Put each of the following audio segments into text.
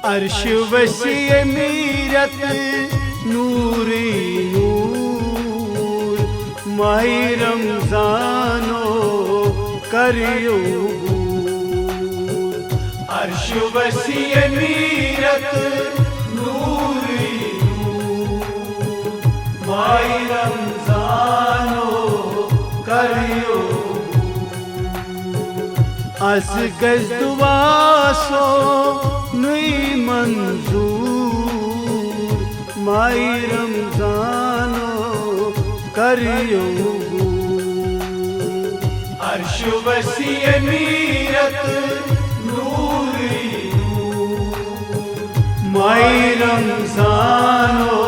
अर्श वसी मीरत नूरी नूर माही रमजानो करियो अर्श वसी मीरत नूरी नूर माही रमजानो करियो अस गज दुआसो नुई मंजूर माई रमजानो करियो अर्श वसी मीरत नूरी नूर माई रमजानो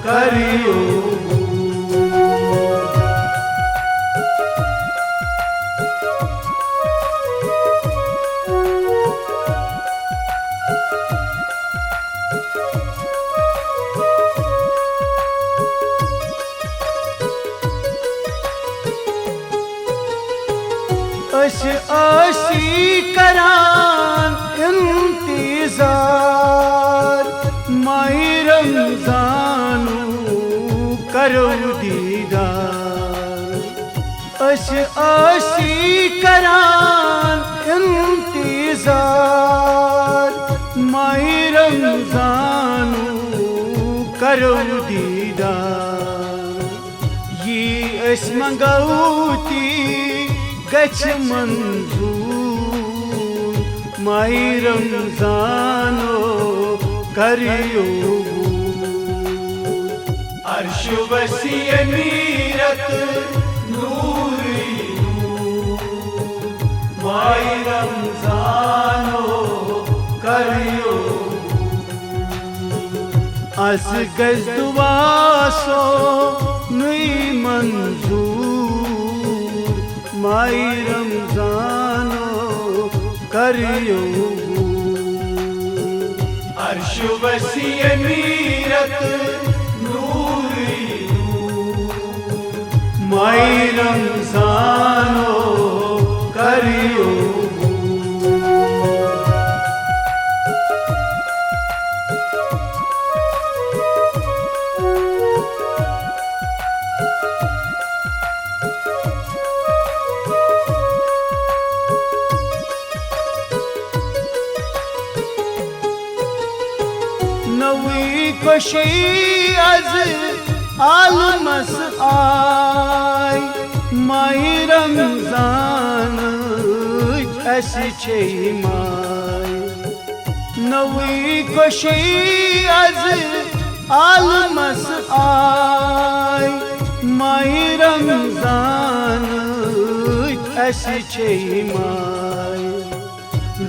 करियो आशी करान इंतजार माही रमजानू करो दीदार आशी करान इंतजार माही रमजानू करो दीदार ये अस मंगौती गच मंजूर माही रमजानो करियो अर्श वसी मीरत नूरी नूर माही रमजानो करियो अस गज दुआसो नुई मंजूर माही रमजानो करियो अर्श वसी मीरत नूरी नूर माही रमजानो करियो नवी खुशी अज आलमस आई माही रमजान ऐसी छे माई नवी खुशी अज आलमस आई माही रमजान ऐसी छे माई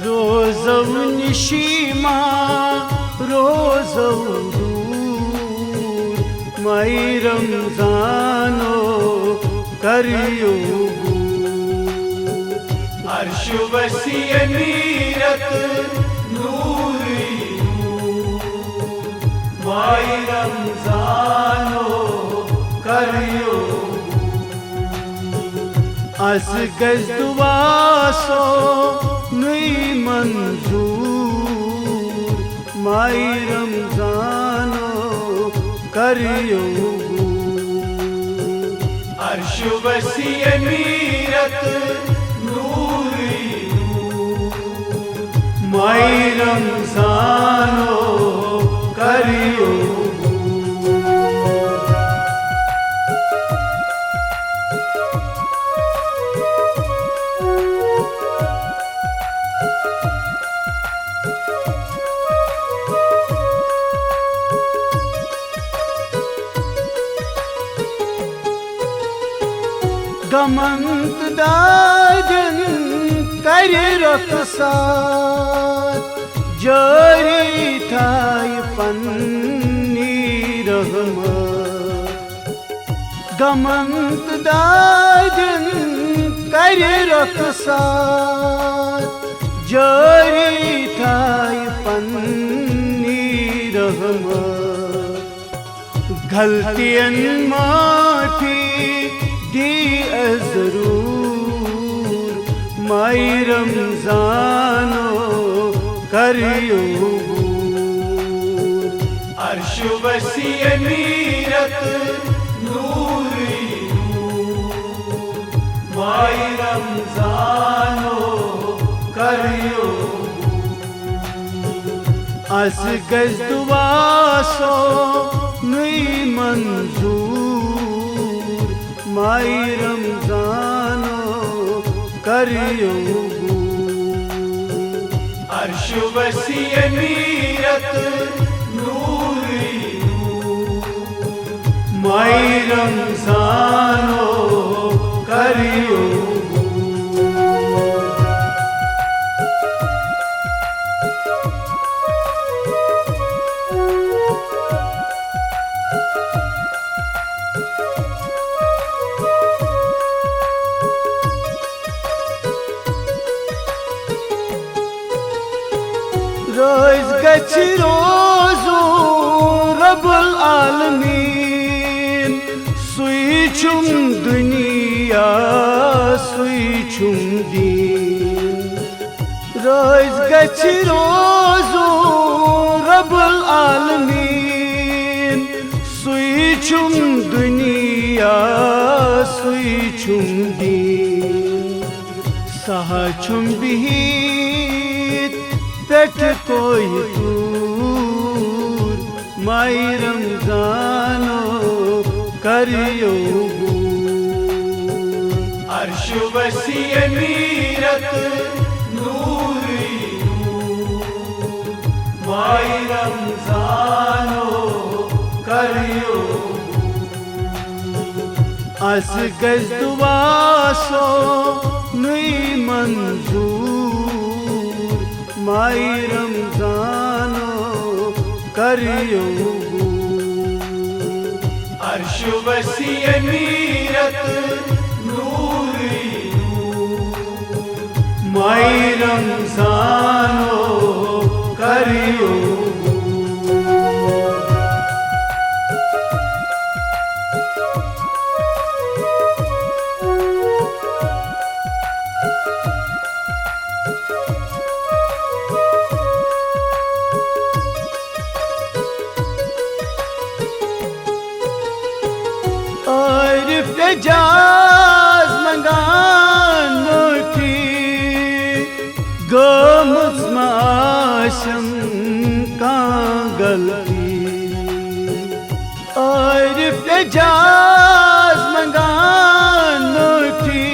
रोज़ो निशीमा रोज़ो दूर माही रमजानो करियो अर्श वसी मीरत नूरी नूर माही रमजानो करियो अस गज दुआसो नुई मंजूर माही रमजानो करियो अर्श वसी मीरत नूरी नूर माही रमजानो करियो गमंत दाजन कर रखसात जारी थाई पन्नी रहमत गमंत दाजन कर रखसात जारी थाई पन्नी रहमत गलतियन माफी दी जरूर माही रमजानो करियो वसीय नीरत नूरी नूर माई रमजानो करियो अस गज दुआसो नई मंजूर माई रमजानो करियो अर्श वसीय नीरत नूरी नूर माई रमजानो करियो रोज गच रोजो रब्बुल आलमीन सुई छुम दुनिया सुई छुम दीन रोज गच रोजो रब्बुल आलमीन सुई छुम दुनिया सुई छुम दीन सहा छुम बिहित पेट कोई दूर माई रमजानो करियो अर्श वसीय नीरत नूरी नूर माई रमजानो करियो अस गज दुआसो नई मंजूर माई रमजानो करियो अर्श वसीय नीरत नूरी नूर माई रमजानो करियो एजाज मंगान मोठी गोमुज माशम का गलती और एजाज मंगान मोठी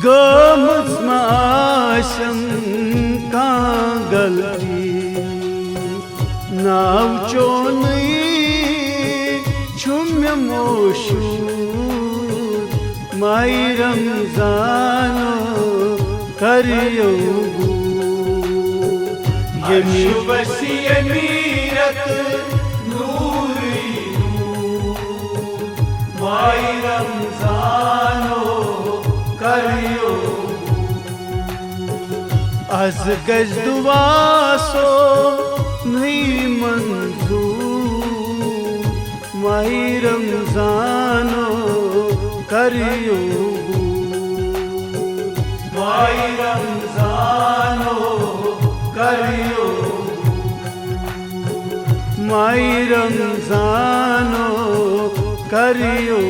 गोमुज माशम का गलती नाव चोनी छुम मोशूर माई रमजानो करियो अर्श वसीय नीरत नूरी नूर माई रमजानो करियो अस गज दुआसो नई मंजूर माई रमजानो करियो माई रमजानो करियो माई रमजानो करियो।